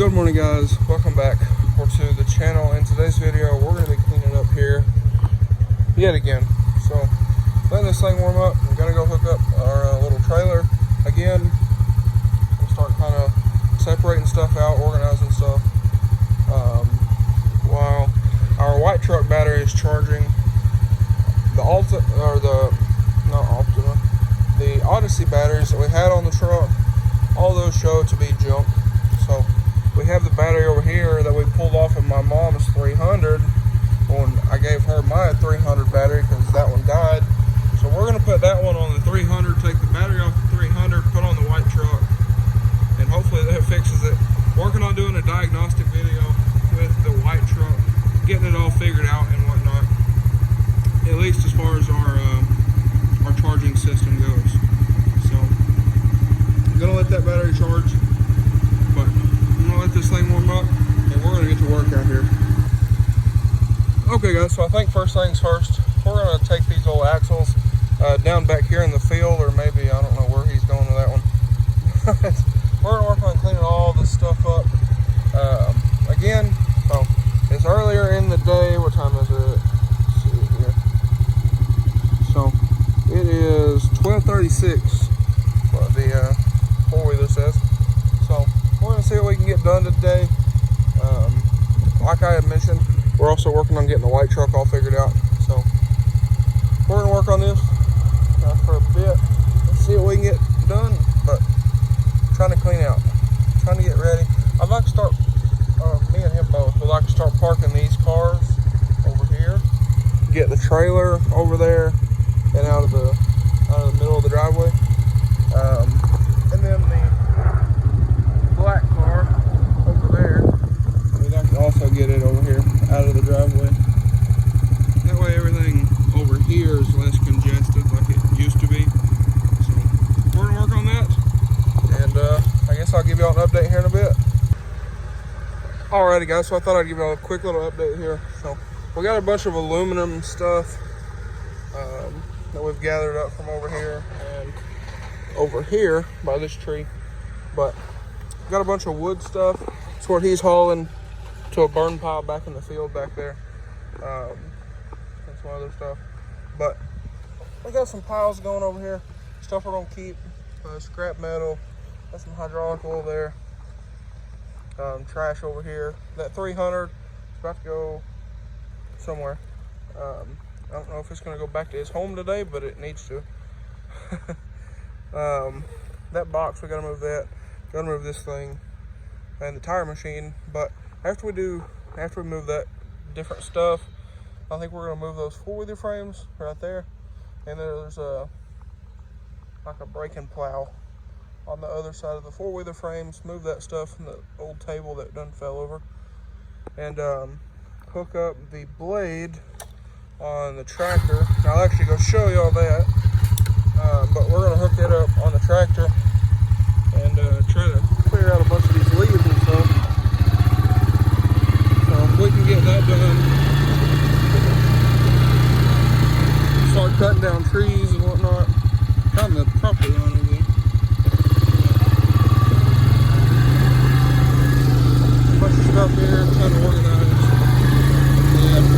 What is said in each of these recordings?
Good morning, guys. Welcome back to the channel. In today's video, we're going to be cleaning up here yet again. So, letting this thing warm up. I'm going to go hook up our little trailer again and start kind of separating stuff out, organizing stuff. While our white truck battery is charging, the Odyssey batteries that we had on the truck, all those show to be junk. So we have the battery over here that we pulled off of my mom's 300 when I gave her my 300 battery because that one died. So we're going to put that one on the 300, take the battery off the 300, put on the white truck, and hopefully that fixes it. Working on doing a diagnostic video with the white truck, getting it all figured out and whatnot, at least as far as our charging system goes. So I'm going to let that battery charge, but I'm going to let this thing warm up and we're going to get to work out here. Okay guys, so I think first things first, we're going to take these old axles down back here in the field, or maybe, I don't know where he's going with that one. We're going to work on cleaning all this stuff up. Again, so it's earlier in the day. What time is it? Let's see here. So it is 12:36, what the four-wheeler says. So we're going to see what we can get done today. Like I had mentioned, we're also working on getting the white truck all figured out. So we're going to work on this for a bit. Let's see what we can get done. But trying to clean out, trying to get ready. I'd like to start, me and him both, would like to start parking these cars over here, get the trailer over there and out of the middle of the driveway, and then the black car over there, we'd like to also get it over here out of the driveway. That way everything over here is less congested like it used to be. So we're gonna work on that, and I guess I'll give y'all an update here in a bit. Alrighty guys, so I thought I'd give y'all a quick little update here. So we got a bunch of aluminum stuff that we've gathered up from over here and over here by this tree, but got a bunch of wood stuff. It's what he's hauling to a burn pile back in the field back there, and some other stuff. But we got some piles going over here, stuff we're gonna keep, scrap metal, got some hydraulic oil there, trash over here. That 300 is about to go somewhere. I don't know if it's going to go back to his home today, but it needs to. That box, we got to move that. Got to move this thing and the tire machine. But after we move that different stuff, I think we're going to move those four-wheeler frames right there. And there's like a braking plow on the other side of the four-wheeler frames. Move that stuff from the old table that done fell over, and hook up the blade on the tractor. Now I'll actually go show you all that, but we're going to hook it up on the tractor and try to clear out a bunch of these leaves and stuff. So if we can get that done, start cutting down trees and whatnot, kind of the property line over there. A bunch of stuff here, trying to organize. And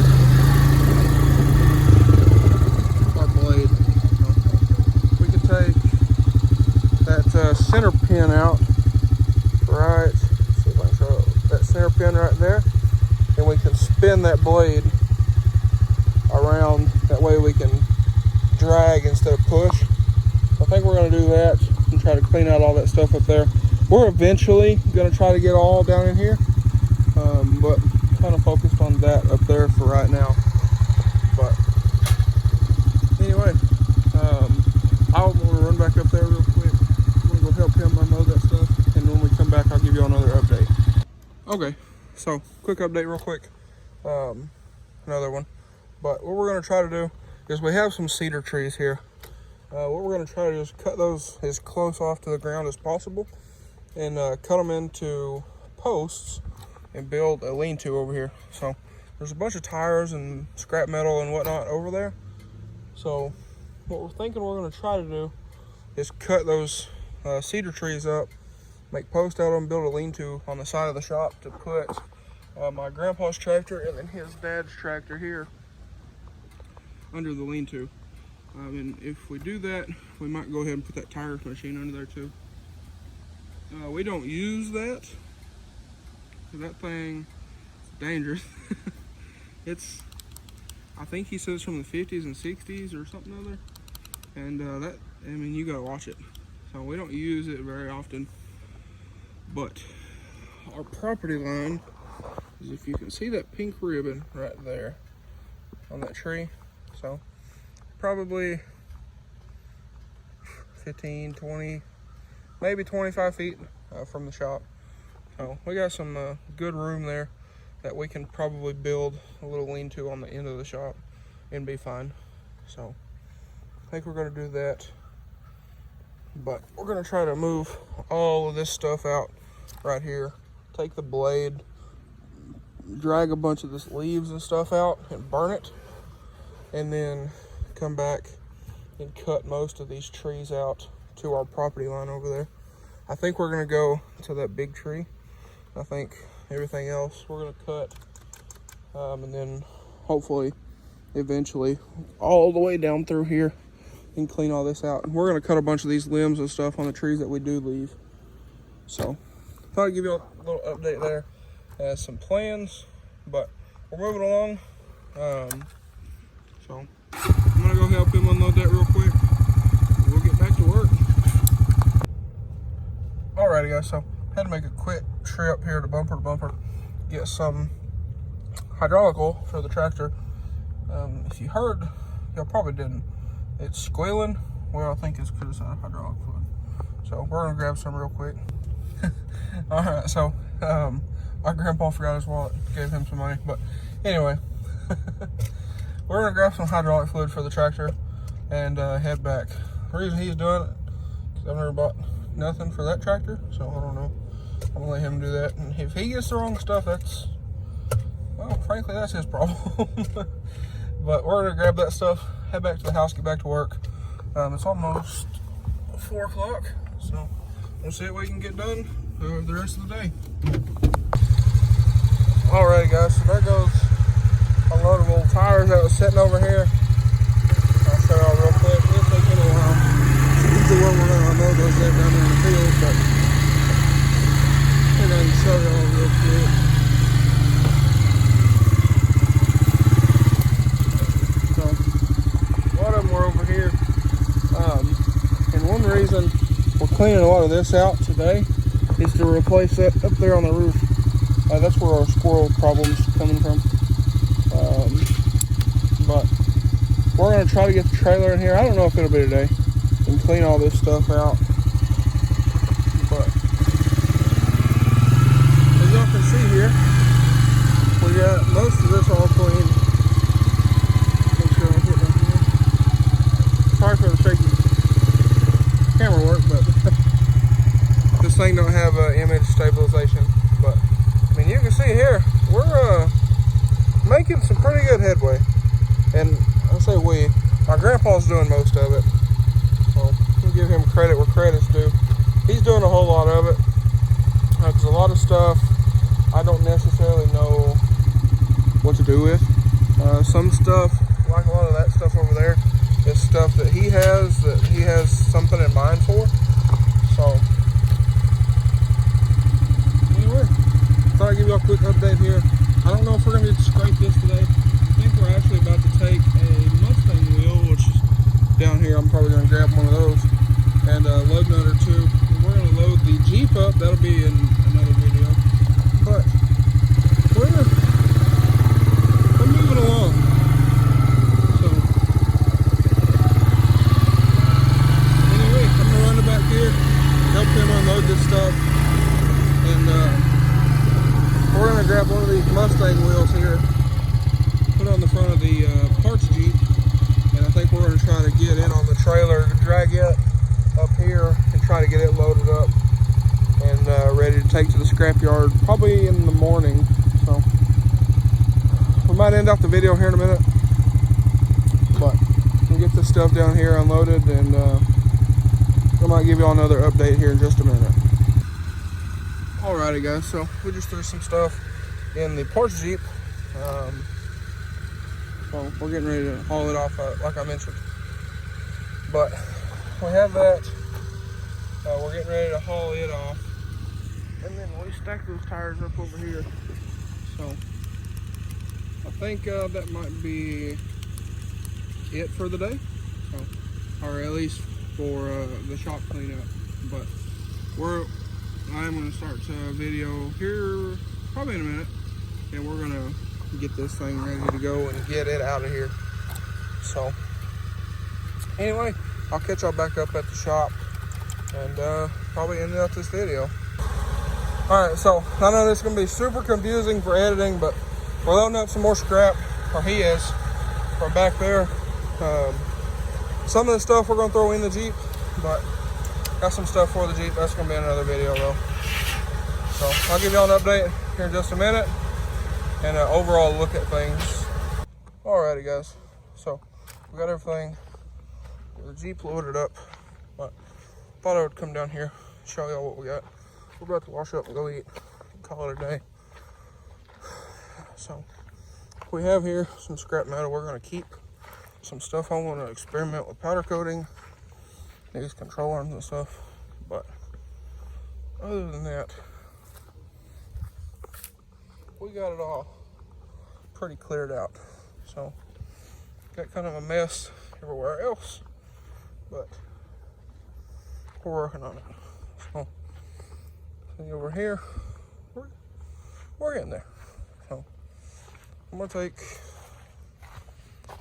center pin out, right? See if I can show that center pin right there, and we can spin that blade around. That way we can drag instead of push. I think we're going to do that and try to clean out all that stuff up there. We're eventually going to try to get all down in here, but kind of focused on that up there for right now. But anyway, I'll run back up there real quick. Go help him unload that stuff, and when we come back I'll give you another update. Okay, so quick update real quick, another one. But what we're going to try to do is, we have some cedar trees here. What we're going to try to do is cut those as close off to the ground as possible and cut them into posts and build a lean-to over here. So there's a bunch of tires and scrap metal and whatnot over there. So what we're thinking we're going to try to do is cut those cedar trees up make posts out of them, build a lean-to on the side of the shop to put my grandpa's tractor and then his dad's tractor here under the lean-to. And if we do that, we might go ahead and put that tire machine under there too. We don't use that. That thing is dangerous. I think he says from the 50s and 60s or something other. And I mean, you gotta watch it. So we don't use it very often. But our property line is, if you can see that pink ribbon right there on that tree. So probably 15, 20, maybe 25 feet from the shop. So we got some good room there that we can probably build a little lean-to on the end of the shop and be fine. So I think we're gonna do that. But we're gonna try to move all of this stuff out right here. Take the blade, drag a bunch of this leaves and stuff out and burn it. And then come back and cut most of these trees out to our property line over there. I think we're gonna go to that big tree. I think everything else we're gonna cut, and then hopefully, eventually, all the way down through here and clean all this out. And we're gonna cut a bunch of these limbs and stuff on the trees that we do leave. So, thought I'd give you a little update there. Some plans, but we're moving along. So, I'm gonna go help him unload that real quick. We'll get back to work. Alrighty guys, so had to make a quick trip here to bumper, get some hydraulic oil for the tractor. If you heard, y'all probably didn't. It's squealing. Well, I think it's because it's not hydraulic fluid. So we're gonna grab some real quick. Alright, so my grandpa forgot his wallet, gave him some money, but anyway. We're gonna grab some hydraulic fluid for the tractor and head back. The reason he's doing it, because I've never bought nothing for that tractor, so I don't know. I'm gonna let him do that. And if he gets the wrong stuff, that's, well, frankly, that's his problem. But we're gonna grab that stuff, head back to the house, get back to work. It's almost 4 o'clock, so we'll see what we can get done the rest of the day. Alrighty guys, so there goes a load of old tires that was sitting over here. I'll show y'all real quick. It'll take a little while. Usually when we're gonna unload those down there in the field, but I think I can show y'all real quick. So a lot of them were over here. And one reason we're cleaning a lot of this out today is to replace that up there on the roof. That's where our squirrel problem's coming from. But we're gonna try to get the trailer in here. I don't know if it'll be today, and clean all this stuff out. But as y'all can see here, we got most of this all clean. Make sure I don't hit down here. Sorry for the shaky camera work, but this thing don't have image stabilization. But I mean, you can see here, we're making some pretty good headway. And I say we, my grandpa's doing most of it. So we'll give him credit where credit's due. He's doing a whole lot of it. Because a lot of stuff I don't necessarily know what to do with. Some stuff, like a lot of that stuff over there, is stuff that he has something in mind for. So anyway, thought I'd give you a quick update here. I don't know if we're going to scrape this today. I think we're actually about to take a Mustang wheel, which is down here. I'm probably going to grab one of those and load another two. We're going to load the Jeep up. That'll be in another video. But we're moving along. So anyway, I'm going to run it back here, help him unload this stuff, and we're going to grab one of these Mustang wheels here, put on the front of the parts Jeep, and I think we're going to try to get in on the trailer, drag it up here, and try to get it loaded up and ready to take to the scrapyard probably in the morning. So we might end off the video here in a minute, but we'll get this stuff down here unloaded, and I might give you all another update here in just a minute. Alrighty guys, so we just threw some stuff in the parts Jeep. So we're getting ready to haul it off, like I mentioned. But we have that. We're getting ready to haul it off. And then we stack those tires up over here. So I think that might be it for the day. So, or at least for the shop cleanup. But I'm going to start a video here probably in a minute. And we're going to get this thing ready to go and get it out of here. So anyway, I'll catch y'all back up at the shop and probably end out this video. Alright, so I know this is going to be super confusing for editing, but we're loading up some more scrap, or he is, from back there. Some of the stuff we're going to throw in the Jeep, but got some stuff for the Jeep. That's going to be another video though. So I'll give y'all an update here in just a minute and an overall look at things. Alrighty guys, so we got everything, the Jeep loaded up, but thought I would come down here, show y'all what we got. We're about to wash up and go eat, call it a day. So we have here some scrap metal we're gonna keep, some stuff I wanna experiment with powder coating, these control arms and stuff, but other than that, we got it all pretty cleared out. So got kind of a mess everywhere else, but we're working on it. So see over here, we're getting there. So I'm gonna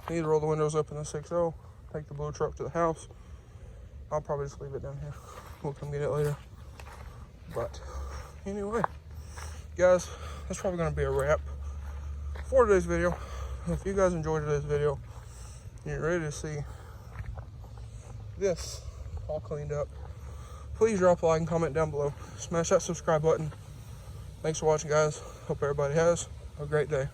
need to roll the windows up in the 6.0, take the blue truck to the house. I'll probably just leave it down here. We'll come get it later. But anyway, guys, that's probably gonna be a wrap for today's video. If you guys enjoyed today's video and you're ready to see this all cleaned up, please drop a like and comment down below. Smash that subscribe button. Thanks for watching, guys. Hope everybody has a great day.